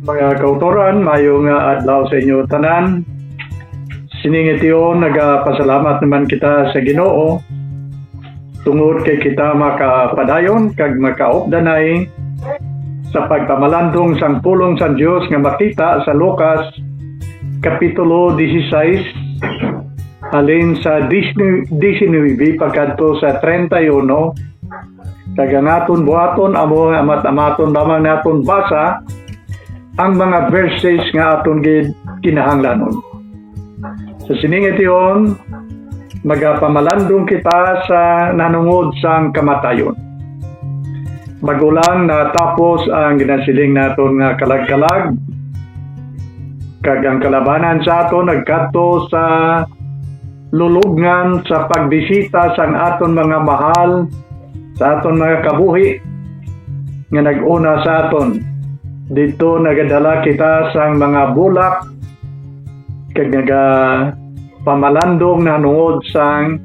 Mga kautoran, mayong adlaw sa inyo tanan. Siningitiyon, nagapasalamat naman kita sa Ginoo tungod kay kita makapadayon kag makaopdanay sa pagpamalandong sang pulong sa Dios nga makita sa Lucas kapitulo 16 halin sa 19 pagkadto sa 31 kag ang aton buhaton amo amat-amaton lamang naton basa ang mga verses nga aton kinahanglanon. Sa siningit iyon, magapamalandong kita sa nanungod sang kamatayon. Magulang na tapos ang ginasiling naton nga kalag-kalag, kag ang kalabanan sa aton nagkadto sa lulugngan sa pagbisita sang aton mga mahal, sa aton mga kabuhi nga nag-una sa aton. Dito nagadala kita sang mga bulak kag pamalandong nanungod sang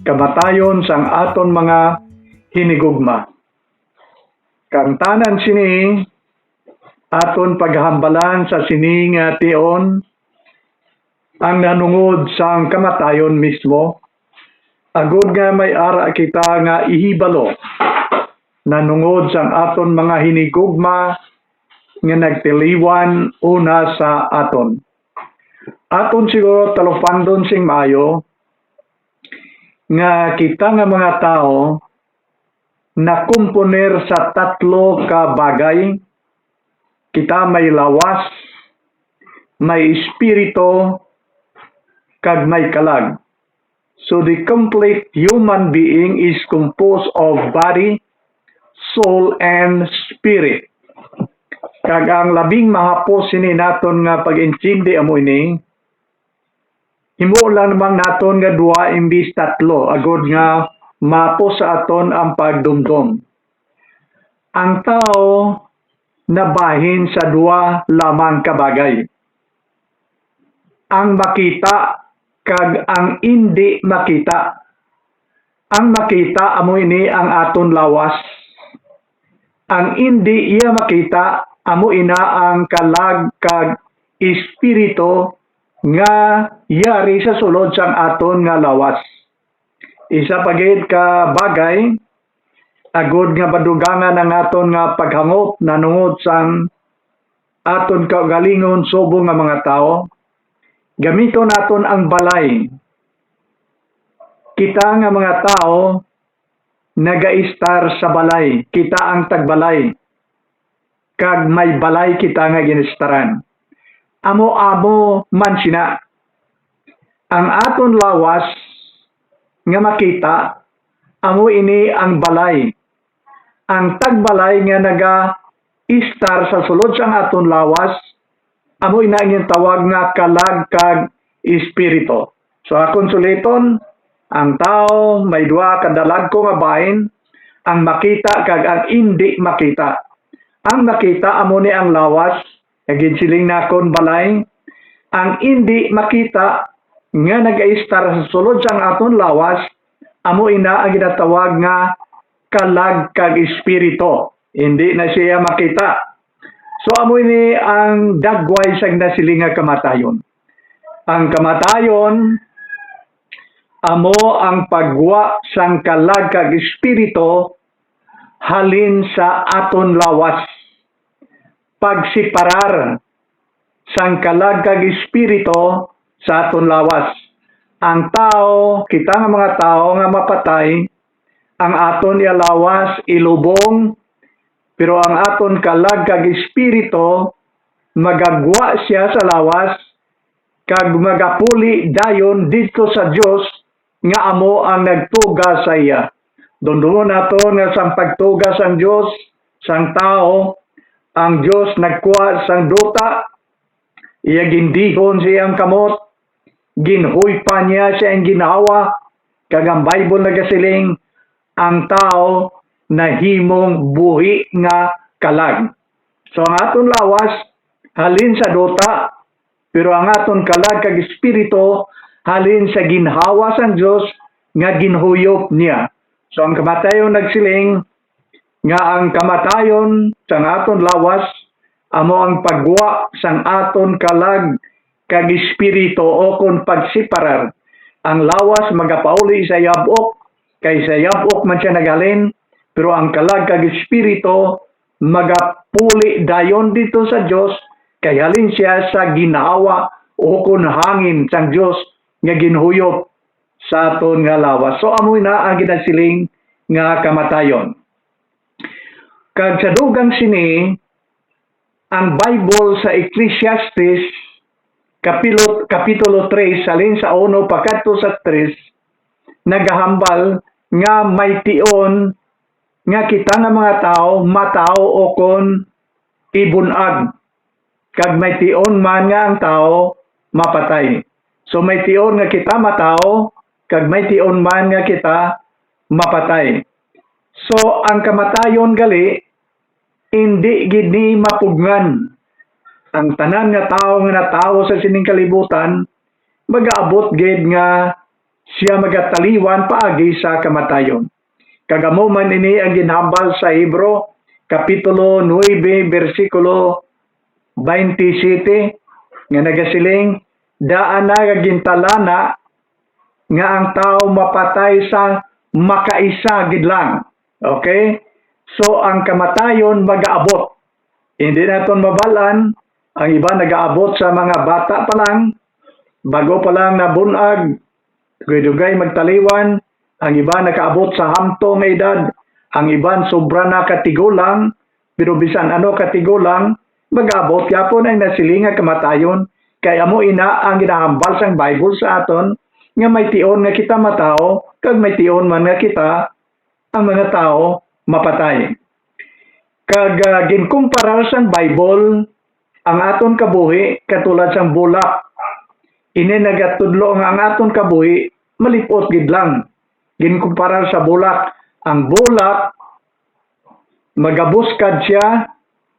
kamatayon sang aton mga hinigugma. Kang tanan sini aton paghambalan sa sini nga tion ang nanungod sang kamatayon mismo. Agud nga may ara kita nga ihibalo nanungod sang aton mga hinigugma nga nagtiliwan una sa aton. Aton siguro talupandon sing maayo nga kita nga mga tao nakumponer sa tatlo ka bagay. Kita may lawas, may espiritu, kag may kalag. So the complete human being is composed of body, soul, and spirit. Kag ang labing mahapos sini naton nga pag-intindi amo ini, himo lang naman naton nga duha imbis tatlo, agod nga mapos sa aton ang pagdumdum. Ang tao nabahin sa duha lamang ka bagay. Ang makita kag ang hindi makita. Ang makita amo ini ang aton lawas. Ang hindi iya makita amo ina ang kalag kag espiritu nga yari sa sulod sang aton nga lawas. Isa pagid ka bagay agud nga badugangan ang aton nga paghangop nanungod sang aton kaugalingon subong nga mga tao. Gamiton naton ang balay. Kita nga mga tao naga-istar sa balay. Kita ang tagbalay. Kag may balay kita nga ginistaran. Amo-amo man sina. Ang aton lawas nga makita, amo ini ang balay. Ang tagbalay nga naga-istar sa sulod sang aton lawas, amo ina ang tawag nga kalag kag espiritu. So akon suliton, ang tao may duha ka dalagko nga bahin, ang makita kag ang hindi makita. Ang makita amo ni ang lawas, ginsiling nakon balay. Ang hindi makita nga nag-aistar sa sulod sang aton lawas, amo ina ang ginatawag nga kalag kag espiritu. Hindi na siya makita. So amo ini ang dagway sang nasiling nga kamatayon. Ang kamatayon amo ang pagwa sang kalag kag espiritu halin sa aton lawas. Pagsiparar sang kalag kag espiritu sa aton lawas. Ang tao, kita nga mga tao nga mapatay, ang aton lawas ilubong, pero ang aton kalag kag espiritu magagwa siya sa lawas kag magapuli dayon dito sa Dios nga amo ang nagtuga sa iya. Dundungon naton nga sang pagtugas ang Dios sang tao, ang Dios nagkuha sang duta, iya gindihon siyang kamot, ginhuypa niya siyang ginawa, kag ang Bible nagasiling, ang tao nahimong buhi nga kalag. So ang aton lawas, halin sa duta, pero ang aton kalag kag espiritu, halin sa ginhawa sang Dios nga ginhuyop niya. So ang kamatayon nagsiling, nga ang kamatayon sa aton lawas amo ang pagwa sang aton kalag kag espiritu o kon pagsiparar. Ang lawas magapauli sa yabok, kay sa yabok man siya nagalin, pero ang kalag kag espiritu magapuli dayon dito sa Dios, kay halin siya sa ginawa o kon hangin sang Dios nga ginhuyop sa aton nga lawas. So amoy na ang ginasiling nga kamatayon. Kag sa dugang sini, ang Bible sa Ecclesiastes kapitulo 3 salin sa 1 pakadto sa 3 nagahambal nga may tion nga kita nga mga tao matao o kon ibunag, kag may tion man nga ang tao mapatay. So may tion nga kita matao kag may tion man nga kita mapatay. So ang kamatayon gali hindi gid ni mapugngan. Ang tanan nga tao nga natawo sa sining kalibutan magaabot gid nga siya magataliwan paagi sa kamatayon. Kagamo man ini ang ginhambal sa Hebro kapitulo 9 bersikulo 27 nga nagasiling, daan na gintalana nga ang tao mapatay sa makaisa gid lang. Okay? So ang kamatayon magaabot. Hindi naton mabalan, ang iba nagaabot sa mga bata pa lang, bago pa lang nabunag, dugay-dugay magtaliwan, ang iba nakaabot sa hamtong edad, ang iban sobra na katigulang, pero bisan ano katigulang, mag-abot yapon ang nasilinga kamatayon, kaya mo ina ang ginahambal sang Bible sa aton, nga may tion nga kita matao, kag may tion man nga kita, ang mga tao mapatay. Kag ginkumpara sang Bible, ang aton kabuhi, katulad sang bulak, ini nagatudlo nga ang aton kabuhi, malipot gid lang. Ginkumpara sa bulak, ang bulak magabuskad siya,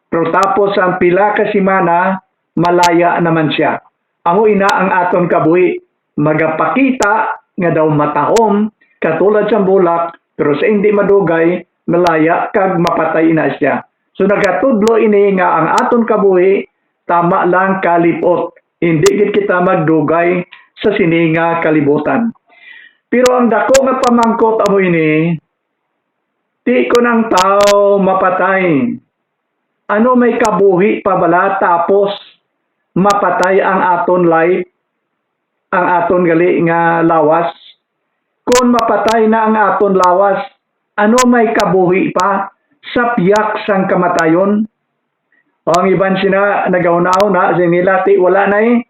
pero tapos ang pila ka semana malaya naman siya. Amo ina ang aton kabuhi, magapakita nga daw matahom katulad sa bulak, pero sa hindi madugay malaya kag mapatay na siya. So nagatudlo ini nga ang aton kabuhi tama lang kalipot, hindi gid kita magdugay sa sininga kalibutan. Pero ang dako nga pamangkot amo ini, di ko ng tao mapatay. Ano may kabuhi pa bala tapos mapatay ang aton life, ang aton gali nga lawas? Kung mapatay na ang aton lawas, ano may kabuhi pa sa piyak sang kamatayon? O ang iban sina nagaunaw na sinilati wala na eh.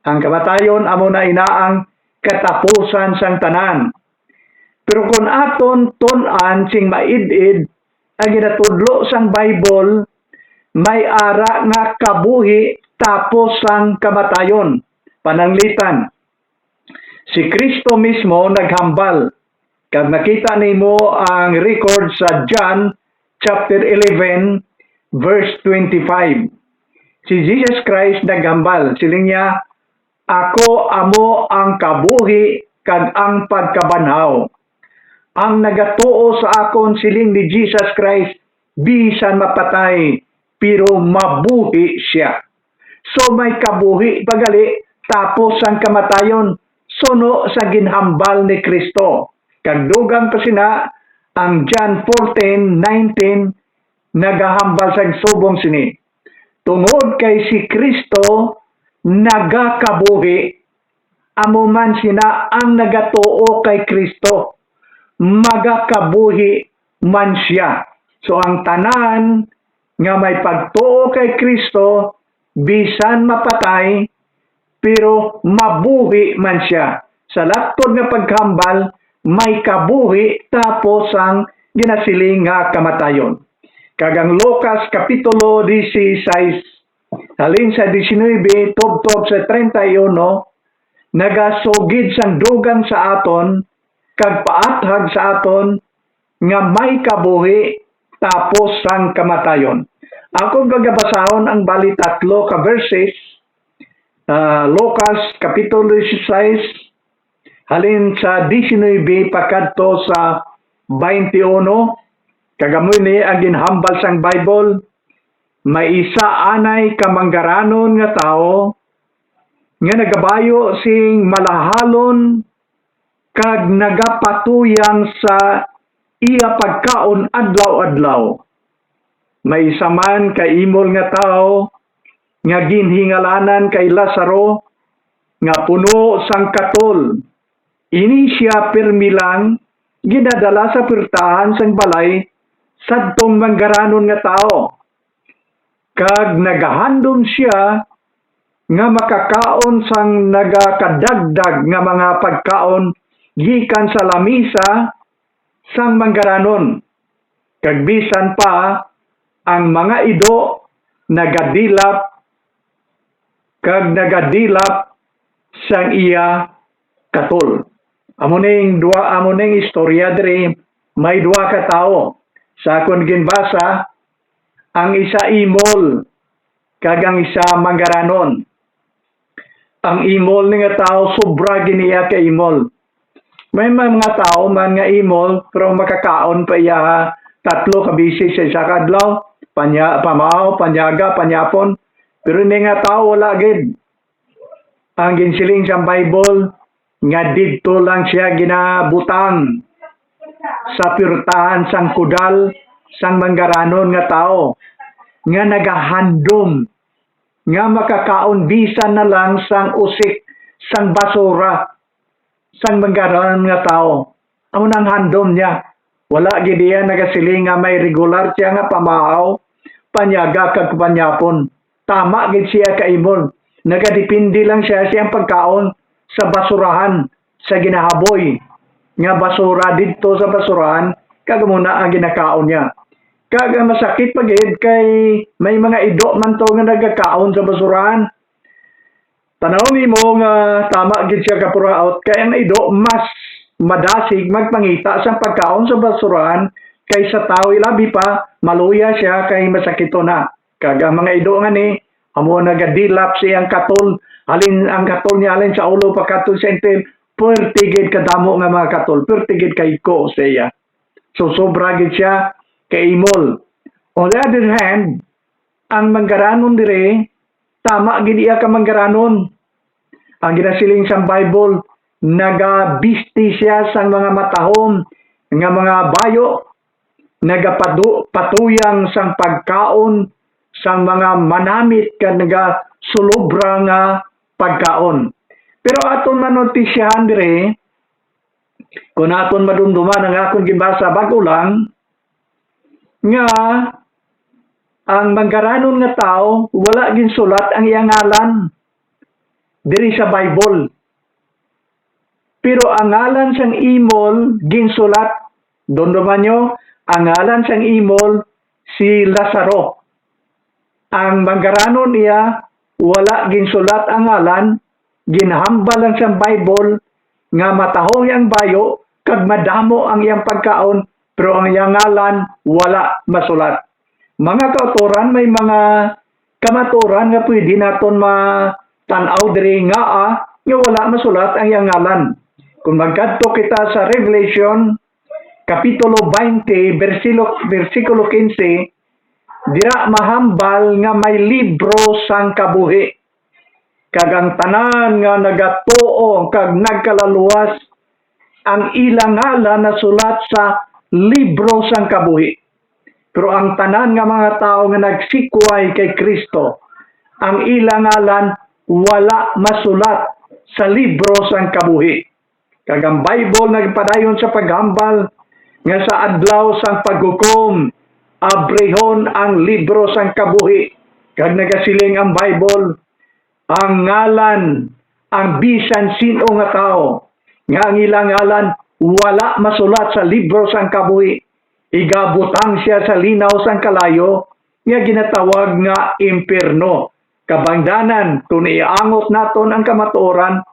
Ang kamatayon amo na inaang katapusan sang tanan. Pero kung aton tun-an sing maid-id ang ginatudlo sang Bible, may ara nga kabuhi tapos sang kamatayon. Pananglitan. Si Kristo mismo naghambal. Kag nakita nimo ang record sa John chapter 11 verse 25. Si Jesus Christ naghambal. Siling niya, ako amo ang kabuhi kag ang pagkabanhaw. Ang nagatuo sa akon siling ni Jesus Christ, bisan mapatay, pero mabuhi siya. So may kabuhi pagali, tapos ang kamatayon, suno sa ginhambal ni Kristo. Kagdugang pa sina, ang John 14:19, nagahambal sa subong sini. Tungod kay si Kristo, nagakabuhi, amo man sina ang nagatuo kay Kristo, magakabuhi man siya. So ang tanan nga may pagtuo kay Kristo, bisan mapatay, pero mabuhi man siya. Sa laktod nga paghambal, may kabuhi tapos ang ginasiling nga kamatayon. Kagang Lucas kapitulo 16, halin sa 19, tubtob sa 31, nagasugid sang dugang sa aton, kag paathag sa aton, nga may kabuhi, tapos sang kamatayon. Ako gagabasahon ang bali tatlo ka verses, Lucas kapitulo 16, halin sa 19, pakadto sa 21, kagamoy ni ang ginhambal sang Bible, may isa anay kamanggaranon nga tao nga nagabayo sing malahalon kag nagapatuyang sa iya pagkaon adlaw-adlaw. May isa man kay imol nga tao nga ginhingalanan kay Lazaro nga puno sang katol. Ini siya pirmi lang ginadala sa pirtahan sang balay sadtong manggaranon nga tao. Kag nagahandom siya nga makakaon sang nagakadagdag nga mga pagkaon gikan sa lamisa sang manggaranon. Kag bisan pa ang mga ido nagadilap sang iya katol. Amuning istorya diri, may duha ka tawo. Sa akong ginbasa, ang isa imol kag ang isa manggaranon. Ang imol nga tao sobra giniya ka imol. May mga tao man nga imol pero makakaon pa iya tatlo ka bisis sa isa ka adlaw, pamao, panyaga, panyapon. Pero hindi nga tao wala gid. Ang ginsiling sa Bible nga didto lang siya ginabutang sa pirtahan sang kudal sang manggaranon nga tao nga nagahandom nga makakaon bisan na lang sang usik sang basura sang manggaranon nga tao. Amo nang handom niya. Wala gid iya nagasiling nga may regular siya nga pamahaw, panyaga kag panyapon. Tama gid siya kaimol. Nagadepende lang siya siyang pagkaon sa basurahan, sa ginahaboy. Nga basura dito sa basurahan, kag muna ang ginakaon niya. Kag masakit pagid kay may mga ido man to nga nagakaon sa basurahan. Tanawon mo nga tama gid siya kapuraot kay ang ido mas madasig magpangita sa pagkaon sa basurahan kaysa tao. Ilabi pa maluya siya kay masakito na. Kag ang mga ido nga ni amo nagadilap siyang katol, alin ang katol niya alin sa ulo pagkatol sa intim, pertigid kadamo nga mga katol, pertigid kay ko siya. So sobra gid siya kay imol. On the other hand, ang manggaranon dire tama gid iya ka manggaranon. Ang ginasiling sa Bible, nagabisti siya sa mga matahom nga mga bayo, nagapatuyang sang pagkaon sang mga manamit ka nagasulobra nga pagkaon. Pero aton manotisyahan dire, kung aton madumduman ang akong gibasa bago lang, nga ang manggaranon nga tao wala ginsulat ang iyang ngalan diri sa Bible. Pero ang ngalan sang imol ginsulat. Dumduman nyo, ang ngalan sang imol si Lazaro. Ang manggaranon niya wala ginsulat ang ngalan, ginhambal lang sa Bible nga matahong yang bayo kag madamo ang iyang pagkaon pero ang iyang ngalan wala masulat. Mga kautoran, may mga kamaturan nga pwede naton matanaw diri nga nga wala masulat ang iyang ngalan. Kung magkadto kita sa Revelation kapitulo 20 versikulo 15, dira mahambal nga may libro sang kabuhi. Kag ang tanan nga nagatuo kag nagkalaluwas ang ilang ngalan na sulat sa libro sang kabuhi. Pero ang tanan nga mga tao nga nagsikway kay Kristo, ang ilang ngalan wala masulat sa libro sang kabuhi. Kag ang Bible nagpadayon sa paghambal nga sa adlaw sang paghukom, abrehon ang libro sang kabuhi. Kag nagasiling ang Bible, ang ngalan, ang bisan sino nga tao, nga ang ilang ngalan wala masulat sa libro sang kabuhi, igabutang siya sa linaw sang kalayo, nga ginatawag nga impierno. Kabangdanan, kung iangot naton ang kamatuoran,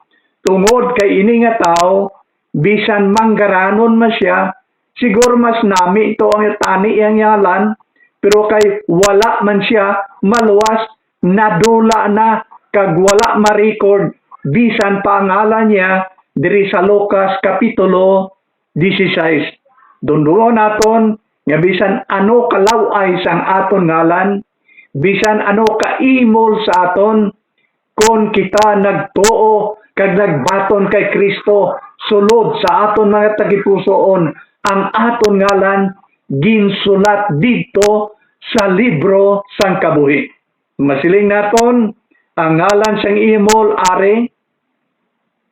tungod kay ini nga tao, bisan manggaranon man siya, siguro mas nami ito ang tani iyang ngalan, pero kay wala man siya maluwas, nadula na, kag wala ma-record, bisan pa ang ngalan niya, diri sa Lucas kapitulo 16. Dunduon naton, nga bisan ano kalaway sang aton ngalan, bisan ano kaimol sa aton kung kita nagtuo kag nagbaton kay Kristo sulod sa aton mga tagipusoon ang aton ngalan ginsulat dito sa libro sang kabuhi. Masiling naton ang ngalan sang imol ari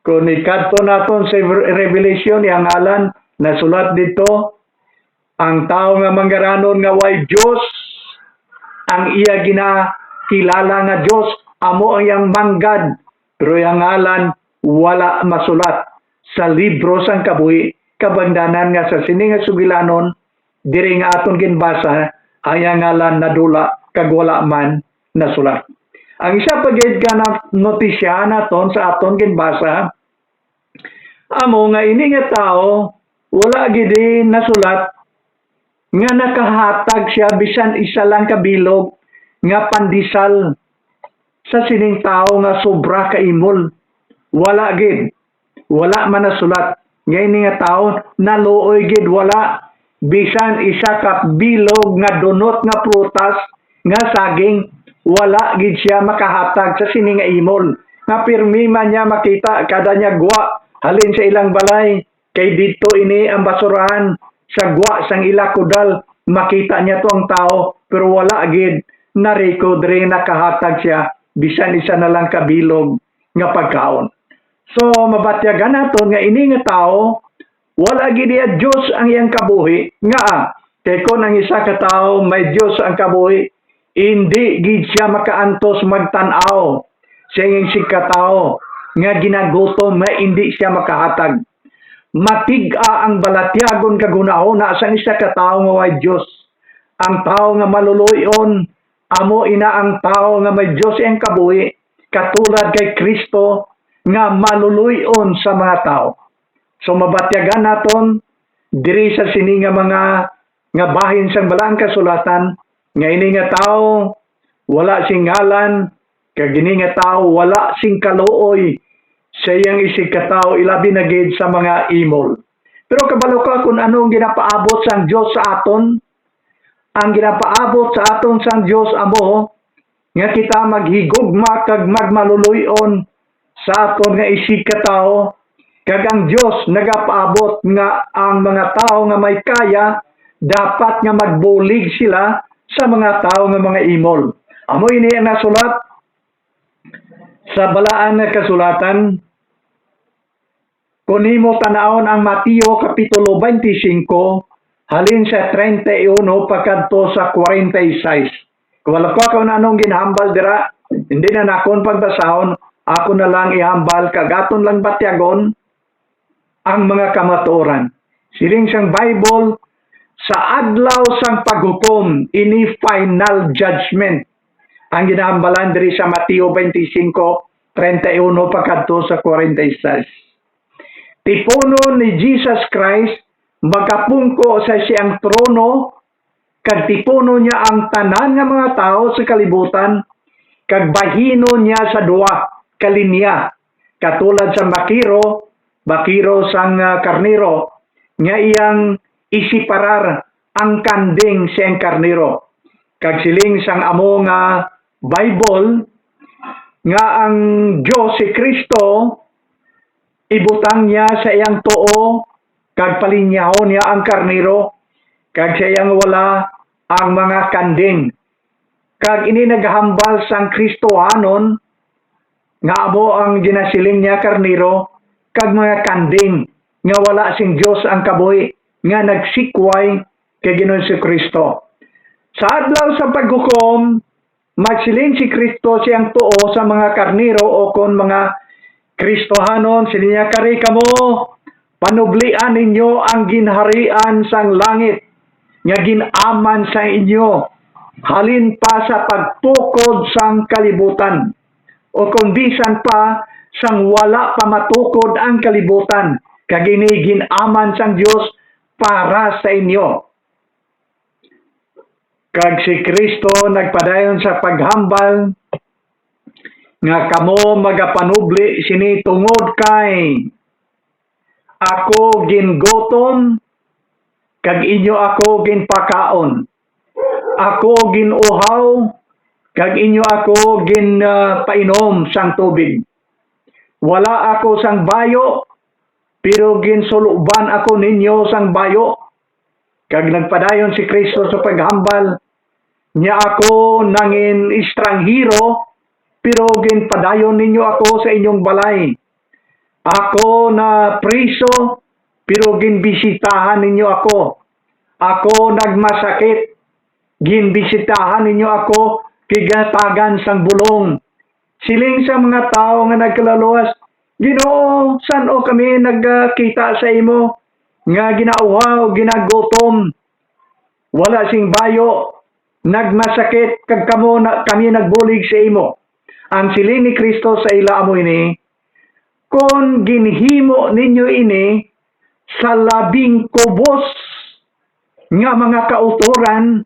kung ikadto naton sa Revelation yang ngalan nasulat dito ang tao nga manggaranon nga way Dios ang iya ginakilala nga Dios amo ang yang manggad pero yang ngalan wala masulat sa libro sang kabuhi kabangdanan nga sa sini nga sugilanon diri nga aton ginbasa ang yang ngalan nadula kag wala man nasulat. Ang isa pa gid ka notisya naton sa aton ginbasa amo nga ini nga tao wala gid nasulat nga nakahatag siya bisan isa lang kabilog nga pandisal sa sining tao nga sobra kaimol. Wala gid. Wala man nasulat. Nga ini nga tao naluoy gid wala bisan isa ka bilog nga dunot nga prutas nga saging wala gid siya makahatag sa sining nga imol. Nga pirmi man niya makita kada niya gwa halin sa ilang balay kay dito ini ang basurahan sa gwa sang ila kudal makita niya to ang tao pero wala gid na-record rin nakahatag siya bisan isa na lang kabilog nga pagkaon. So mabatyagan naton nga ini nga tao wala gid iya Dios ang iyang kabuhi nga kay kon ang isa ka tawo may Dios ang kabuhi hindi gid siya makaantos magtan-aw sa iyang sika tawo nga ginagutom nga hindi siya makahatag. Matiga ang balatyagon kagunahon sa isa ka tawo nga may Dios. Ang tawo nga maluluyon amo ina ang tawo nga may Dios ang kabuhi katulad kay Kristo nga maluluyon sa mga tao. So mabatyagan naton diri sa sini nga mga nga bahin sang balang kasulatan nga ini nga tawo wala sing ngalan kag ini nga tawo wala sing kaluoy sa iyang isig ka tawo ilabi na gid sa mga imol. Pero kabalo ka kung ano ang ginapaabot sang Dios sa aton. Ang ginapaabot sa aton sang Dios amo nga kita maghigugma kag magmaluluyon sa aton nga isig ka tawo kag ang Dios nagapaabot nga ang mga tawo nga may kaya dapat nga magbulig sila sa mga tawo nga mga imol. Amo ini ang nasulat sa balaan nga kasulatan. Kung himo tanawon ang Mateo kapitulo 25 halin sa 31 pagkadto sa 46. Kung wala pa kung anong ginhambal dira, hindi na nakon pagbasahon, ako na lang ihambal kagaton lang batyagon ang mga kamatuoran. Siling sang Bible sa adlaw sang paghukom ini final judgment. Ang ginahambalan diri sa Mateo 25:31 pagkadto sa 46. Tipono ni Jesus Christ magapungko sa siyang trono kag tipono niya ang tanan nga mga tao sa kalibutan kag bahino niya sa duwa kalinya katulad sa bakiro sang karnero nga iyang isiparar ang kanding siyang karnero kag siling sang amo nga Bible nga ang Dios si Kristo ibutang niya sa iyang tuo kag palinyahon niya ang karnero kag sa iyang wala ang mga kanding kag ini naghambal sang Kristohanon nga amo ang ginasiling niya karnero kag mga kanding nga wala sing Dios ang kabuhi nga nagsikway kay Ginoong si Kristo. Sa adlaw sa paghukom magsiling si Kristo siyang tuo sa mga karnero o kon mga Kristohanon sininya kari kamo panublian ninyo ang ginharian sang langit nga ginaman sa inyo halin pa sa pagtukod sang kalibutan o kung bisan pa sang wala pa matukod ang kalibutan kag ini ginaman sang Dios para sa inyo. Kag si Kristo nagpadayon sa paghambal nga kamo magapanubli sini tungod kay ako gingutom kag inyo ako ginpakaon. Ako ginuhaw kag inyo ako painom sang tubig. Wala ako sang bayo, pero ginsuluban ako ninyo sang bayo. Kag nagpadayon si Kristo sa paghambal, niya ako nangin estranghero, pero ginpadayon ninyo ako sa inyong balay. Ako na priso, pero ginbisitahan ninyo ako. Ako nagmasakit, ginbisitahan ninyo ako, kigatagan sang bulong. Siling sa mga tao nga nagkalaluwas, Ginoo, saan o kami nagkita sa imo? Nga ginauhaw, ginagutom, wala sing bayo, nagmasakit, kag kami nagbulig sa imo. Ang siling ni Kristo sa ila amo ini, kung ginhimo ninyo ini sa labing kubos nga mga kautoran,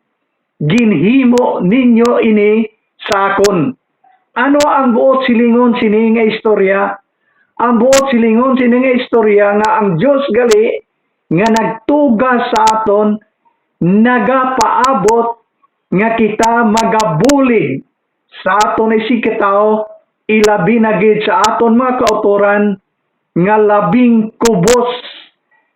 ginhimo ninyo ini sa akon. Ano ang buot silingon sini nga istorya? Ang buot silingon sini nga istorya nga ang Dios gali nga nagtugas sa aton, nagapaabot nga kita magabulig sa aton isikataw, ilabi na gid sa aton mga kautoran nga labing kubos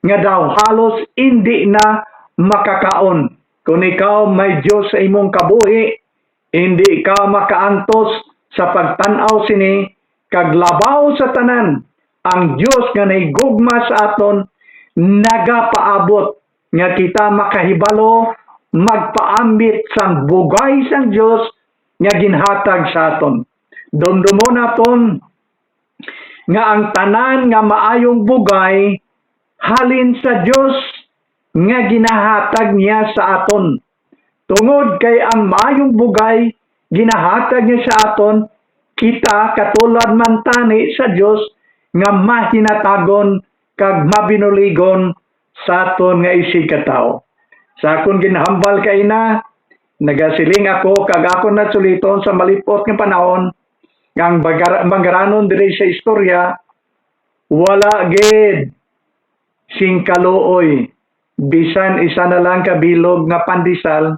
nga daw halos hindi na makakaon. Kung ikaw may Diyos sa imong kabuhi, hindi ka makaantos sa pagtanaw sini, kag labaw sa tanan, ang Diyos nga nahigugma sa aton, nagapaabot nga kita makahibalo, magpaambit sang bugay sang Diyos nga ginhatag sa aton. Dumdumo naton nga ang tanan nga maayong bugay halin sa Diyos nga ginahatag niya sa aton. Tungod kay ang maayong bugay ginahatag niya sa aton, kita katulad man tani sa Diyos nga mahinatagon kag mabinuligon sa aton nga isikataw. Sa akon ginhambal kay na, nagasiling ako kag ako natsuliton sa malipot nga panahon, nga ang mangaranon diri sa istorya, wala gid sing kaluoy. Bisan isa na lang kabilog nga pandisal,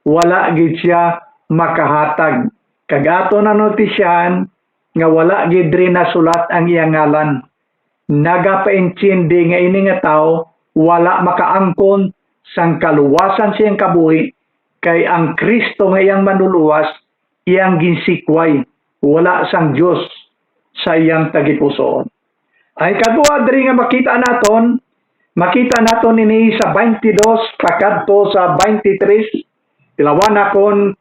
wala gid siya makahatag. Kag ato na notisyahan nga wala gid rin nasulat ang iyang ngalan. Nagapaintindi nga ini nga tao wala makaangkon sang kaluwasan siyang kabuhi, kay ang Kristo nga iyang manluluwas iyang ginsikway, wala sang Dios sa iyang tagipusoon. Ay kadua diri nga makita naton ini sa 22 pakadto sa 23. Tilawan akon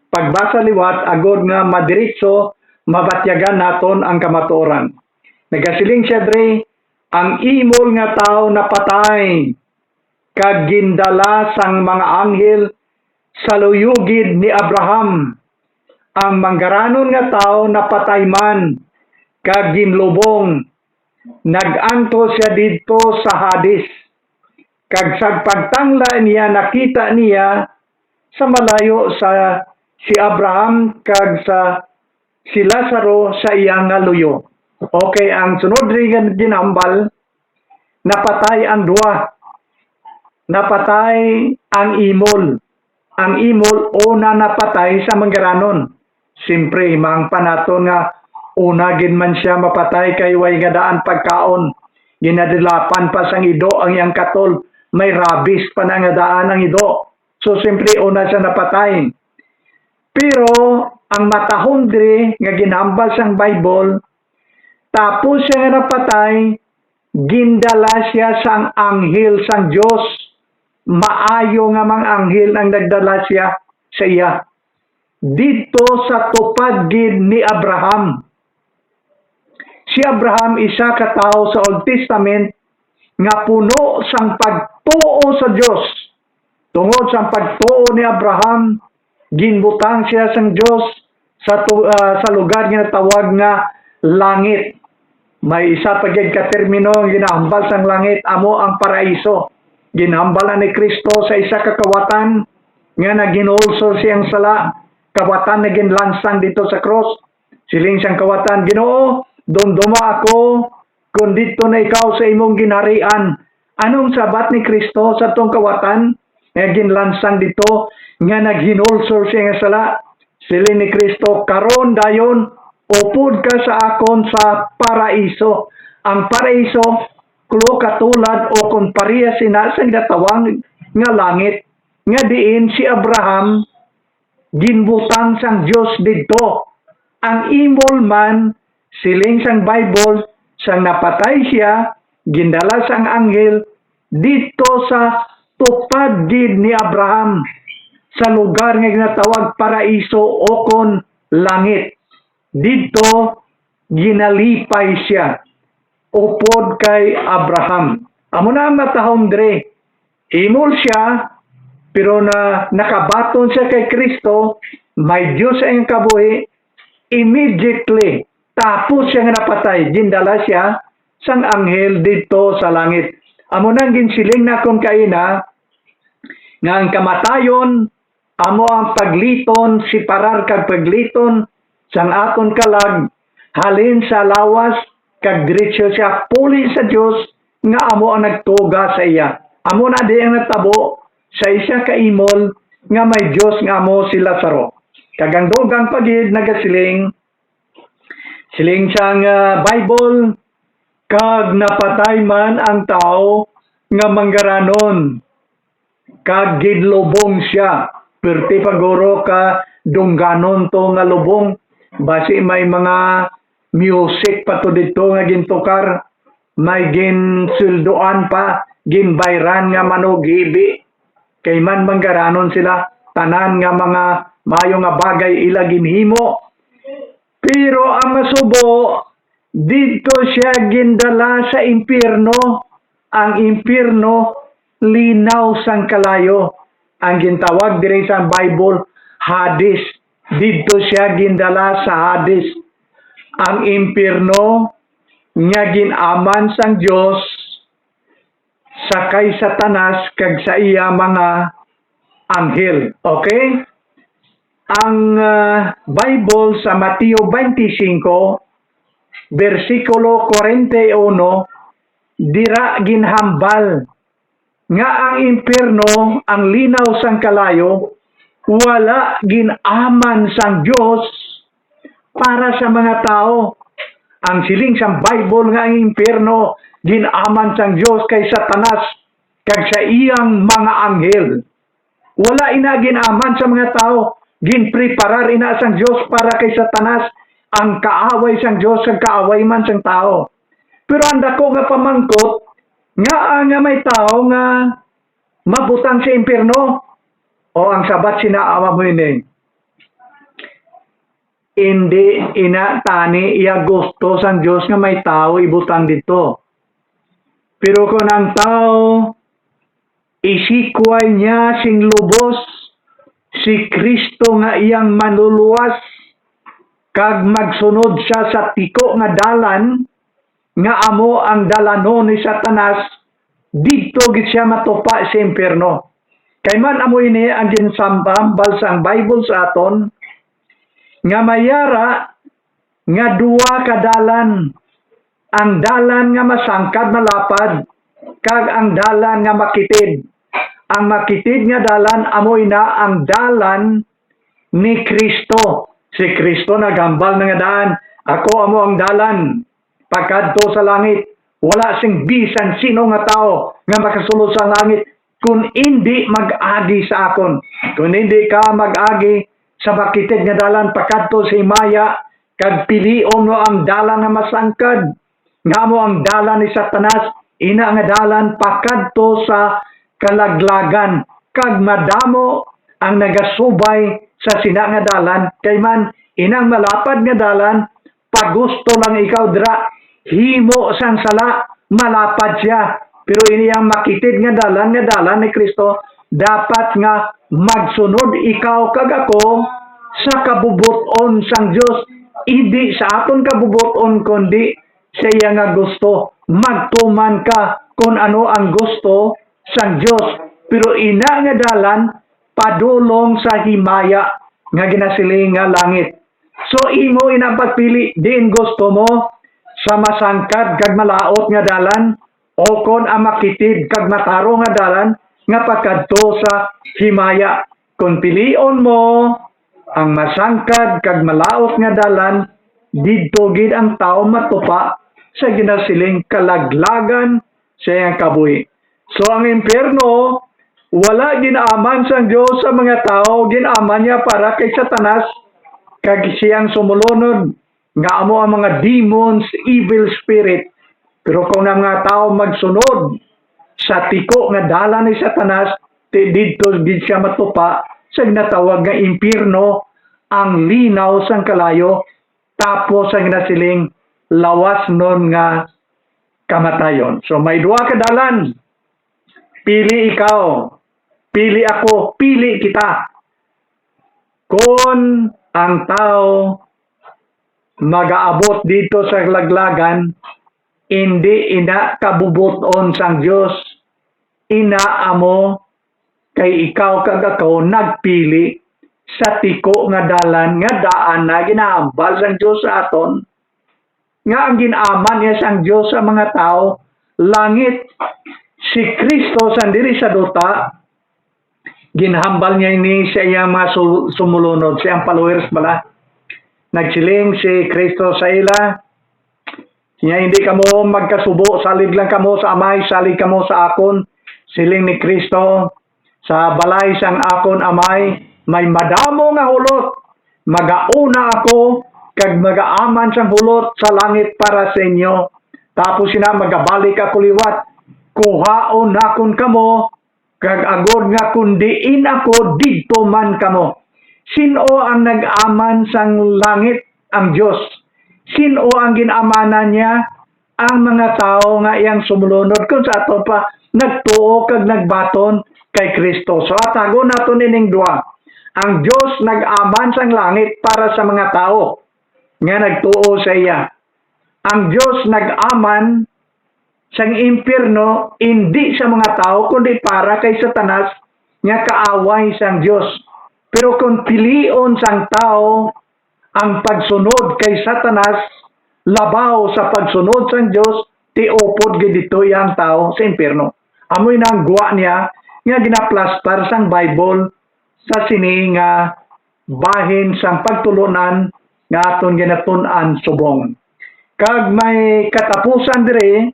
pagbasa liwat agod nga madiretso mabatyagan naton ang kamatuoran. Nagasiling siya diri, ang imol nga tao napatay kag gindala sang mga anghel sa luyugid ni Abraham. Ang manggaranon nga tao napatay man kag ginlubong, naganto siya didto sa Hades. Kag sa pagtangla niya nakita niya sa malayo sa si Abraham kag sa si Lazaro sa iyang luyo. Okay, ang sunod rin ginambal, napatay ang duwa. Napatay ang imol. Ang imol una napatay sa manggaranon. Siyempre, mang panaton nga una gin man siya mapatay kay way gadaan pagkaon. Ginadilapan pa sang ido ang iyang katol. May rabis pa na nga daan ang ido. So siyempre una siya napatay. Pero ang matahom diri nga ginambal sang Bible, tapos siya nga napatay, gindala siya sang anghel sang Dios. Maayo nga mang anghel ang nagdala siya sa iya. Dito sa tupad gid ni Abraham. Si Abraham isa ka tawo sa Old Testament nga puno sang pagtuo sa Dios. Tungod sa pagtuo ni Abraham, ginbutang siya sang Dios sa lugar nga tawag nga langit. May isa pa gyud ka termino ginahambal sang langit, amo ang paraiso. Ginhambalan ni Kristo sa isa ka kawatan nga naginulso siyang sala, kawatan na ginlansang dito sa cross. Siling siyang kawatan, Ginoo, dumduma ako kung dito na ikaw sa imong ginharian. Anong sabat ni Kristo sa tong kawatan nga ginlansang dito nga naghinulso siyang sala? Sili ni Kristo, karon dayon, upod ka sa akon sa paraiso. Ang paraiso, kulo katulad o kung pareha sina sa gatawang nga langit. Nga diin si Abraham, ginbutang sang Dios didto. Ang imol man, siling sang Bible, sang napatay siya, gindala sang anghel, dito sa tupad gid ni Abraham, sa lugar nga ginatawag paraiso o kon langit. Dito, ginalipay siya, upod kay Abraham. Amo na ang matahom dre, imol siya, pero nakabaton siya kay Kristo, may Diyos sa iyang kabuhi, immediately, tapos siya nga napatay, gindala siya sang anghel dito sa langit. Amo nang ginsiling na kung kaina, nga ang kamatayon, amo ang pagliton, siparar kag pagliton, sang aton kalag, halin sa lawas, kag diretso siya puli sa Dios, nga amo ang nagtuga sa iya. Amo na di ang natabo, sa isa ka imol, nga may Dios nga amo si Lazaro. Kagang dogang pagid nagasiling, siling siyang Bible, kag napatay man ang tao nga manggaranon, kag gidlubong siya. Perti paguro ka dungganon to nga lubong, basi may mga music pa to dito nga gintukar, may ginsulduan pa, ginbayran nga manugibi, kay man manggaranon sila, tanan nga mga mayo nga bagay ila ginhimo. Pero ang masubo, dito siya gindala sa impyerno. Ang impyerno, linaw sang kalayo. Ang gintawag diri sa Bible, Hades. Dito siya gindala sa Hades. Ang impyerno, nga ginaman sang Dios, sakay Satanas, kag sa iya mga anghel. Okay? Ang Bible sa Mateo 25, versikulo 41, dira ginhambal nga ang impyerno, ang linaw sang kalayo, wala ginaman sang Dios para sa mga tao. Ang siling sang Bible nga ang impyerno, ginaman sang Dios kay Satanas, kag sa iyang mga anghel. Wala ina ginaman sa mga tao, ginpreparar ina sang Dios para kay Satanas, ang kaaway sang Dios, ang kaaway man sang tao. Pero ang dako nga pamangkot, nga may tao nga mabutang sa impyerno, o ang sabat sinaama mo ini. Hindi ina tani iya gusto sang Dios nga may tao ibutang dito. Pero kung ang tao isikway niya sing lubos, si Kristo nga iyang manluluwas, kag magsunod siya sa tiko nga dalan, nga amo ang dalanon ni Satanas, dito gid siya matupa sa impyerno. Kay man amo ini ang ginsambal sa Bible sa aton, nga mayara nga duwa ka dalan, ang dalan nga masangkad malapad, kag ang dalan nga makitid. Ang makitid nga dalan amoy na ang dalan ni Kristo. Si Kristo nagambal na nga daan, ako amo ang dalan pagkadto sa langit. Wala sing bisan sino nga tao nga makasulod sa langit kung hindi mag-agi sa akon. Kung hindi ka mag-agi sa makitid nga dalan pagkadto sa himaya, kag pilion mo ang dalan nga masangkad, nga mo ang dalan ni Satanas, ina nga dalan pagkadto sa kalaglagan, kag madamo ang nagasubay sa sina nga dalan, kay man inang malapad nga dalan, pagusto lang ikaw dra, himo sang sala, malapad siya. Pero ini ang makitid nga dalan ni Kristo, dapat nga magsunod ikaw kag ako sa kabubuton sang Dios, hindi sa aton kabubuton kundi sa iya nga gusto. Magtuman ka kung ano ang gusto sang Dios. Pero ina nga dalan padulong sa himaya nga ginasiling nga langit. So imo ina pagpili din gusto mo sa masangkad kag malaot nga dalan, o kon ang makitid kag mataro nga dalan nga pagkadto sa himaya. Kung pilion mo ang masangkad kag malaot nga dalan didto gid ang tao matupa sa ginasiling kalaglagan sa iyang kabuhi. So ang impyerno wala ginaaman sang Dios sa mga tao, ginaaman niya para kay Satanas kag siyang sumulunod nga amo ang mga demons, evil spirit. Pero kung ang mga tao magsunod sa tiko nga dalan ni Satanas, didto gid siya matupa sa ginatawag nga impyerno, ang linaw sang kalayo, tapos ang ginasiling lawas nun nga kamatayon. So may duha ka dalan. Pili ikaw, pili ako, pili kita. Kung ang tao mag-aabot dito sa laglagan, hindi ina kabubuton sang Dios, inaamo kay ikaw kag ako nagpili sa tiko nga dalan nga daan na ginahambal sang Dios sa aton, nga ang ginaman niya sang Dios sa mga tao, langit. Si Kristo sandiri sa duta, ginhambal niya ini sa iyang mga sumulunod, sa iyang followers bala. Nagsiling si Kristo sa ila, niya hindi kamo magkasubo, salig lang kamo sa amay, salig kamo sa akon. Siling ni Kristo, sa balay sang akon amay, may madamo nga hulot, magauna ako, kag magaaman sang hulot sa langit para sa inyo. Tapos sina magabalik ako liwat, kuhaon nakon kamo, kag agod nga kundiin ako, dito man kamo. Sino ang nag-aman sang langit? Ang Dios. Sino ang ginamanan niya? Ang mga tao nga iyang sumulunod kung sa ato pa nagtuo kag nagbaton kay Kristo. So atago nato nining duha. Ang Dios nag-aman sang langit para sa mga tao nga nagtuo sa iya. Ang Dios nag-aman sang impyerno hindi sa mga tao kundi para kay Satanas nga kaaway sang Dios. Pero kung pilion sang tao ang pagsunod kay Satanas labaw sa pagsunod sang Dios, tiupod gid dito yang tao sa impyerno. Amoy nang guwa niya nga ginaplastar sang Bible sa sini nga bahin sang pagtulunan nga aton ginatun-an subong. Kag may katapusan diri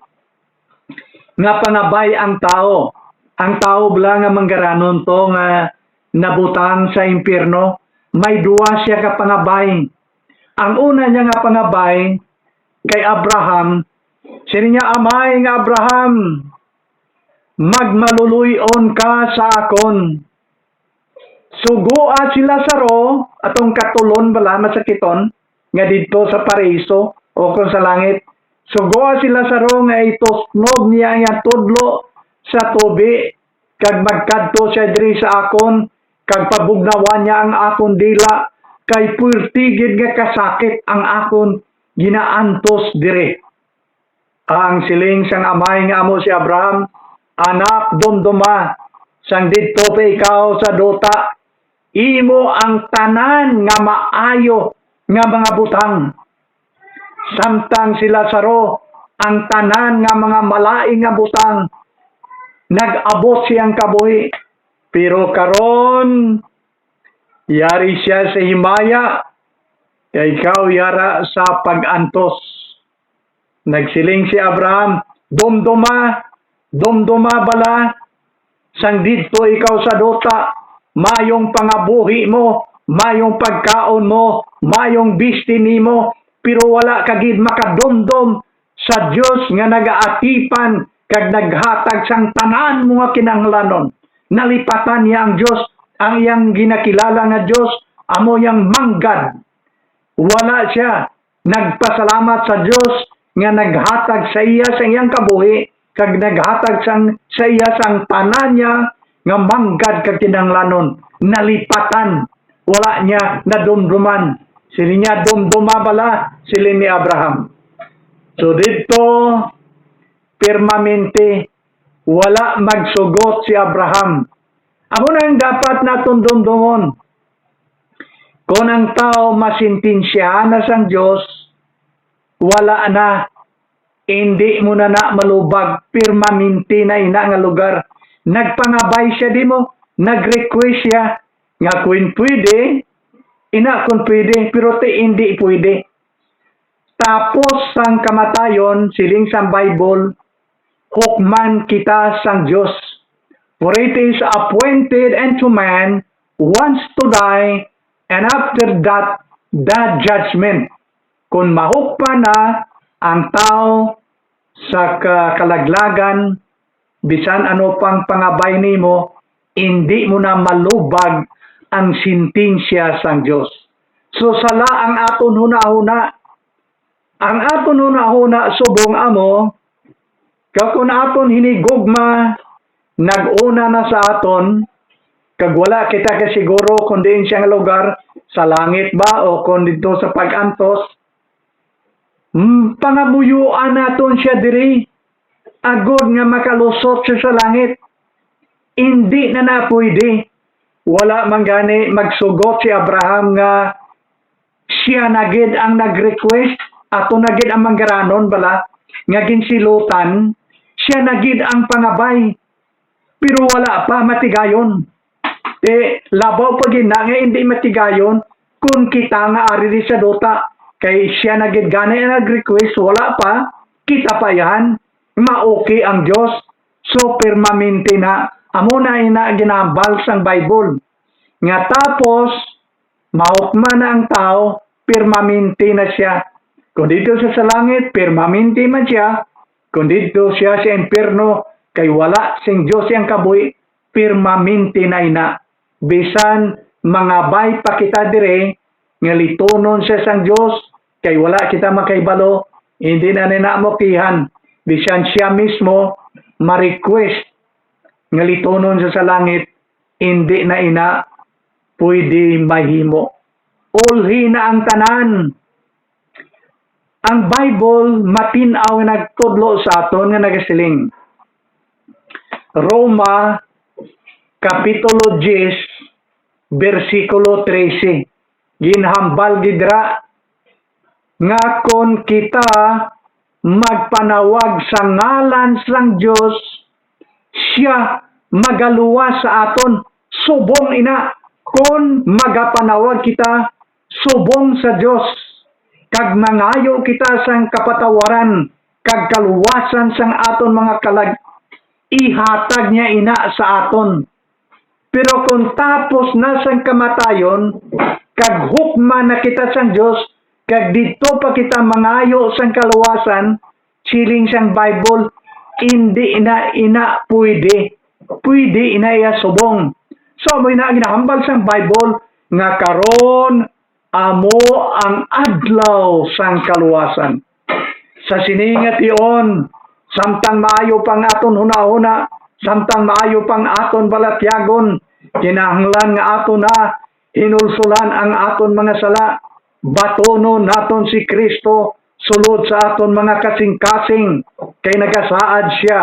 nga pangabay ang tao. Ang tao bala nga manggaranon to nga nabutang sa impyerno, may duwa siya ka pangabay. Ang una niya nga pangabay kay Abraham, sini niya, amay nga Abraham, magmaluluyon ka sa akon. Sugua sila saro, atong katulon bala masakiton, nga dito sa paraiso o kung sa langit. Sugua sila saro nga itosnob niya nga tudlo sa tubi, kag magkadto siya diri sa akon, kag pabugnawan niya ang akon dila, kay puertigid nga kasakit ang akon ginaantos diri. Ang siling sang amay nga amo si Abraham, anak dumduma, sang didto pa ikaw sa duta, imo ang tanan nga maayo nga mga butang. Samtang sila saro, ang tanan nga mga malaing nga butang, nag-abot siyang kabuhi. Pero karon, yari siya sa himaya, kay ikaw yara sa pag-antos. Nagsiling si Abraham, dumduma bala, sang didto ikaw sa duta, mayong pangabuhi mo, mayong pagkaon mo, mayong bisti nimo, pero wala kagid makadumdum sa Dios nga nagaatipan kag naghatag sang tanan mo nga kinahanglanon. Nalipatan niya ang Dios, ang iyang ginakilala nga Dios, amo yang manggad. Wala siya nagpasalamat sa Dios nga naghatag sa iya sa iyang kabuhi, kag naghatag sa iya sang tanan niya nga manggad kag kinahanglanon. Nalipatan, wala niya nadumduman. Sili niya dumduma bala, sili ni Abraham. So dito, permanente, wala magsugot si Abraham. Amo nang dapat naton dumdumon. Kung ang tao masintensyahan na sang Dios, wala na, hindi mo na malubag, permanente na ina nga lugar. Nagpangabay siya di mo, nag-request siya, nga kung pwede, ina kung pwede, pero hindi pwede. Tapos sang kamatayon, siling sang Bible, hukman kita sang Diyos. For it is appointed unto man once to die, and after that, the judgment. Kung mahukman na ang tao sa kalaglagan, bisan ano pang pangabay nimo, hindi mo na malubag ang sintensya sang Diyos. So sala ang aton huna-huna. Ang aton huna-huna subong amo, kung aton hinigugma, nag-una na sa aton, kag wala kita kasiguro kung diin siyang lugar, sa langit ba o kung dito sa pag-antos, pangabuyuan naton siya diri, agod nga makalusot siya sa langit. Hindi na pwede. Wala man gani magsugot si Abraham nga siya nagid ang nag-request, ato nagid ang manggaranon bala, nga ginsilutan, siya nagid ang pangabay. Pero wala pa matigayon. Labaw pa gina nga hindi matigayon kung kita nga ari sa dota. Kay siya nagid gani ang nag-request, wala pa, kita pa yan, ma-okay ang Diyos. So permanente na, amo na ina ginambal sang Bible. Nga tapos, mahukman na ang tao, permanente na siya. Kung dito siya sa langit, permanente man siya. Kung dito siya sa impyerno, kay wala sing Diyos yang kabuhi, permanente na ina. Bisan mga bay pa kita dire, nga litonon siya sang Diyos, kay wala kita makaibalo, hindi na ninamokihan. Bisan siya mismo, ma-request, nga litonon siya sa langit, hindi na ina, pwede mahimo. Ulhi na ang tanan. Ang Bible, matinaw nga nagtudlo sa aton nga nagasiling. Roma, Kapitulo 10, versikulo 13. Ginhambal gidra nga kon kita magpanawag sa ngalan sang Diyos, siya magaluwas sa aton. Subong ina, kon magapanawag kita, subong sa Diyos. Kag mangayo kita sang kapatawaran, kag kaluwasan sang aton mga kalag, ihatag niya ina sa aton. Pero kung tapos na sang kamatayon, kag hukman na kita sang Diyos, kag dito pa kita mangayo sang kaluwasan, siling sang Bible, hindi ina pwede. Pwede ina iya subong. So mo ina ginahambal sang Bible, nga karon amo ang adlaw sang kaluwasan. Sa siningat iyon, samtang maayo pang aton huna-huna, samtang maayo pang aton balatyagon, kinahanglan nga aton na hinulsulan ang aton mga sala, batonon naton si Kristo, sulod sa aton mga kasing-kasing, kay nagasaad siya,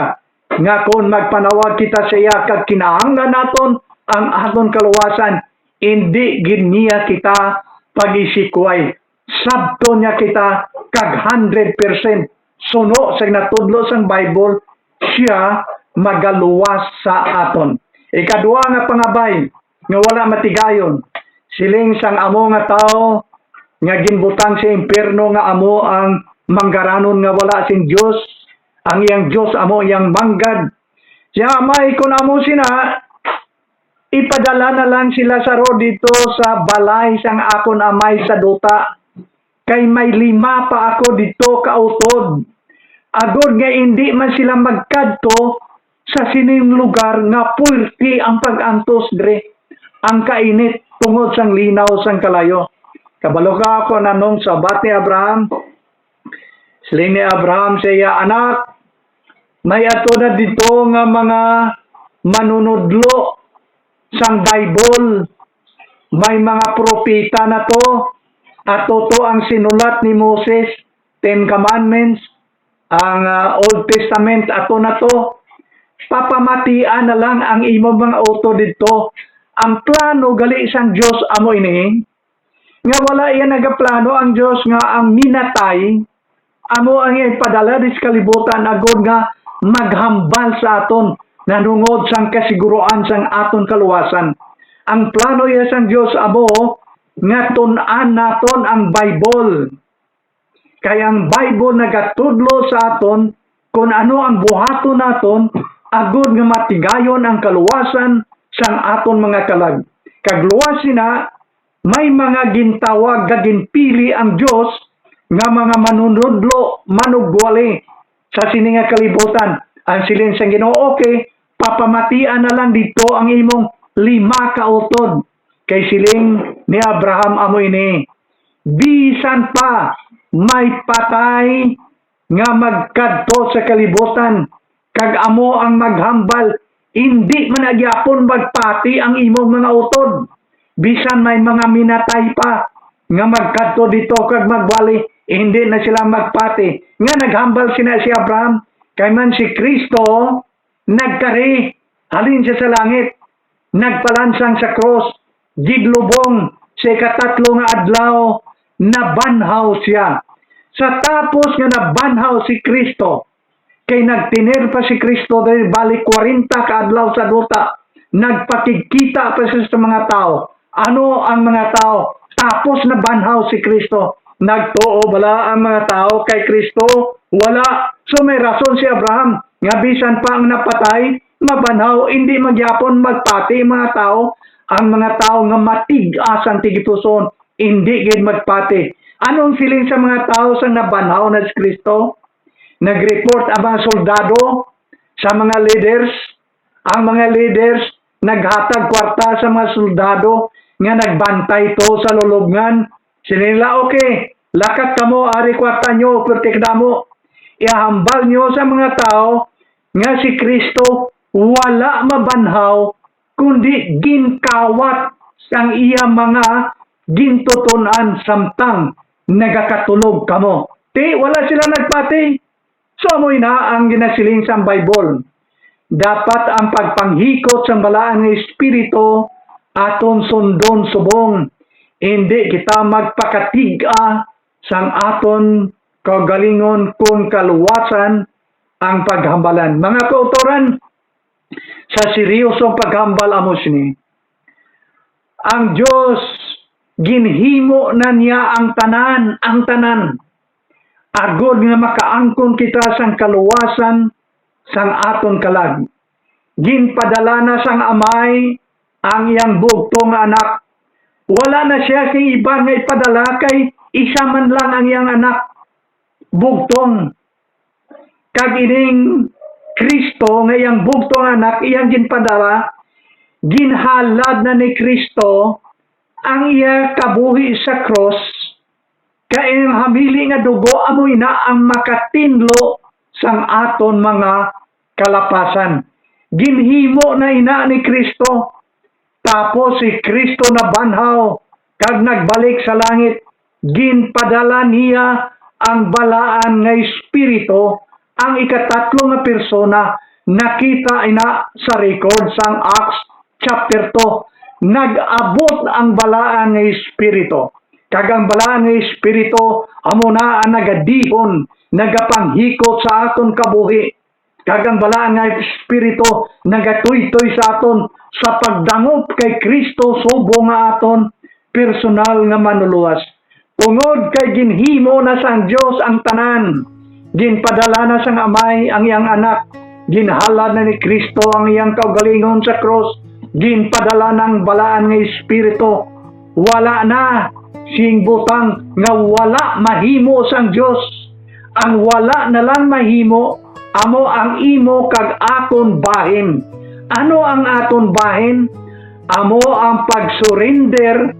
nga kung magpanawag kita sa iya, kag kinahanglan naton ang aton kaluwasan, hindi giniya kita pag-isikway. Sabto niya kita kag 100% suno sa natudlo sang Bible, siya magaluwas sa aton. Ikadua nga pangabay nga wala matigayon, siling sang amo nga tao nga ginbutang sa impyerno, nga amo ang manggaranon nga wala sing Dios, ang iyang Dios amo iyang manggad. Siya may kun amo sina, ipadala na lang sila sa ro dito sa balay sang akon amay sa duta. Kay may 5 pa ako dito kautod. Agod nga hindi man sila magkadto sa sining lugar nga pulti ang pag-antos dre. Ang kainit tungod sang linaw sang kalayo. Kabalo ka ako nanong sabat ni Abraham. Siling ni Abraham sa iya, anak, may ato na dito nga mga manunudlo sang Bible. May mga propeta na to. At to ang sinulat ni Moses, 10 Commandments, ang Old Testament, ato na to. Papamatian na lang ang imo mga uto dito. Ang plano gali sang Diyos amo ini, nga wala iyan nagaplano ang Diyos nga ang minatay, amo ang ipadala dis kalibutan agod nga maghambal sa aton, nanungod sang kasiguruan sang aton kaluwasan. Ang plano iya sang Diyos amo, nga tun-an naton ang Bible. Kaya ang Bible nagatudlo sa aton kung ano ang buhaton naton agud nga matigayon ang kaluwasan sang aton mga kalag. Kagluwas sina, may mga gintawag ginpili ang Dios nga mga manunudlo manugwali sa sini nga kalibutan. Ang silin sang Ginoo, okay, papamatian na lang dito ang imong 5 ka utod. Kay siling ni Abraham amo ini, bisan pa may patay nga magkadto sa kalibutan, kag amo ang maghambal, hindi man agyapon magpati ang imong mga utod. Bisan may mga minatay pa nga magkadto dito kag magwali, hindi na sila magpati. Nga naghambal sina si Abraham, kay man si Kristo nagkari, halin siya sa langit, nagpalansang sa cross, gidlubong sa ikatatlo nga adlaw, nabanhaw siya. Sa tapos nga nabanhaw si Kristo, kay nagtiner pa si Kristo dahil balik 40 ka adlaw sa duta, nagpakikita pa siya sa mga tao. Ano ang mga tao? Tapos nabanhaw si Kristo. Nagtuo bala ang mga tao kay Kristo? Wala. So may rason si Abraham, nga bisan pa ang napatay, mabanhaw, hindi magyapon magpati mga tao. Ang mga tao nga matigasan tigipuson, hindi gid magpati. Anong feeling sa mga tao sa nabanhaw na si Kristo? Nag-report ang mga soldado sa mga leaders. Ang mga leaders naghatag kwarta sa mga soldado nga nagbantay to sa lulubngan. Sinila, okay, lakat kamo, ari kwarta nyo, pertikda mo. Ihambal nyo sa mga tao nga si Kristo wala mabanhaw, kundi ginkawat sang iya mga gintutunan samtang nagakatulog kamo. Wala sila nagpati. So amoy na ang ginasiling sa Bible. Dapat ang pagpanghikot sa balaan ng Espiritu aton sundon subong. Hindi kita magpakatiga sang aton kagalingon kung kaluwasan ang paghambalan. Mga kautoran, sa seryosong paghambal amos ni, ang Diyos ginhimo na niya ang tanan. Agod nga makaangkon kita sang kaluwasan sang aton kalag. Ginpadala na sang amay ang iyang bugtong anak. Wala na siya sing iba nga ipadala kay isa man lang ang iyang anak. Bugtong. Kag ining Kristo nga iyang bugtong anak, iyang ginpadala, ginhalad na ni Kristo ang iya kabuhi sa cross, kay ang hamili nga dugo amoy na ang makatinlo sang aton mga kalapasan. Ginhimo na ina ni Kristo, tapos si Kristo na banhaw, kag nagbalik sa langit, ginpadala niya ang balaan nga Espiritu, ang ikatatlo nga persona. Nakita ina sa record sang Acts chapter 2, nag-abot ang balaan nga Espiritu. Kag ang balaan nga Espiritu amo na ang nagadihon, nagapanghikot sa aton kabuhi. Kag ang balaan nga Espiritu nagatuytoy sa aton sa pagdangop kay Kristo subong nga aton personal nga manuluwas. Tungod kay ginhimo na sang Dios ang tanan, ginpadala na sang amay ang iyang anak, ginhalad na ni Kristo ang iyang kaugalingon sa cross, ginpadala ng balaan nga Espiritu. Wala na sing butang nga wala mahimo sang Dios. Ang wala na lang mahimo amo ang imo kag aton bahin. Ano ang aton bahin? Amo ang pagsurrender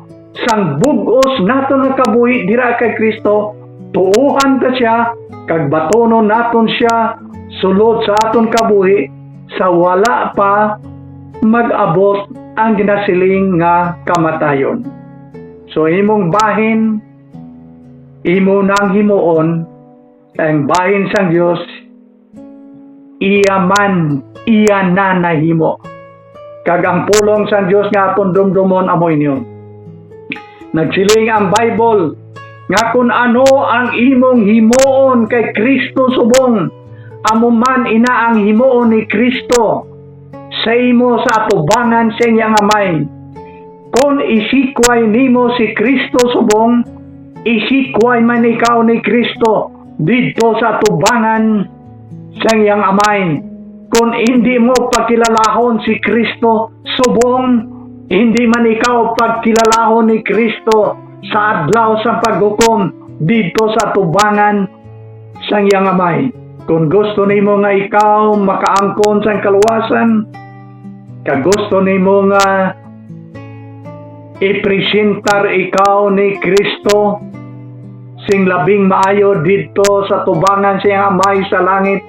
sang bugos naton nga kabuhi dira kay Kristo. Tuuhan ta siya kag batonon naton siya sulod sa aton kabuhi sa wala pa mag-abot ang ginasiling nga kamatayon. So imong bahin, imo nang himuon, ang bahin sang Dios, iya na nahimo. Kag ang pulong sang Dios nga aton dumdumon amo inyo. Nagsiling ang Bible nga kung ano ang imong himuon kay Kristo subong, amo man ina ang himuon ni Kristo sa imo sa atubangan sa iyang amay. Kung isikway nimo si Kristo subong, isikway man ikaw ni Kristo dito sa tubangan sa iyang amay. Kung hindi mo pagkilalahon si Kristo subong, hindi man ikaw pagkilalahon ni Kristo sa adlaw sa paghukom dito sa tubangan sa iyang amay. Kung gusto nimo nga ikaw makaangkon sa kaluwasan, kag gusto nimo nga ipresentar ikaw ni Kristo sing labing maayo dito sa tubangan sa iyang amay sa langit,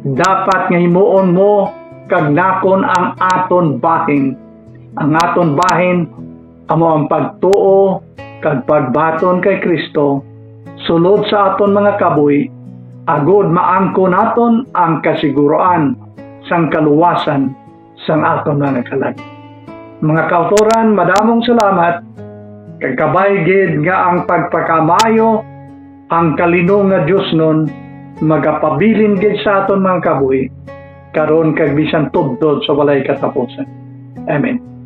dapat nga himuon mo kag nakon ang aton bahin. Ang aton bahin amo ang pagtuo kag pagbaton kay Kristo sulod sa aton mga kabuhi, agod maangkon naton ang kasiguruan sang kaluwasan sang aton mga kalag. Mga kautoran, madamong salamat kag kabay gid nga ang pagpakamayo ang kalino nga Dios nun magapabilin gid sa aton mga kabuhi karon kag bisan tubtod sa walay katapusan. Amen.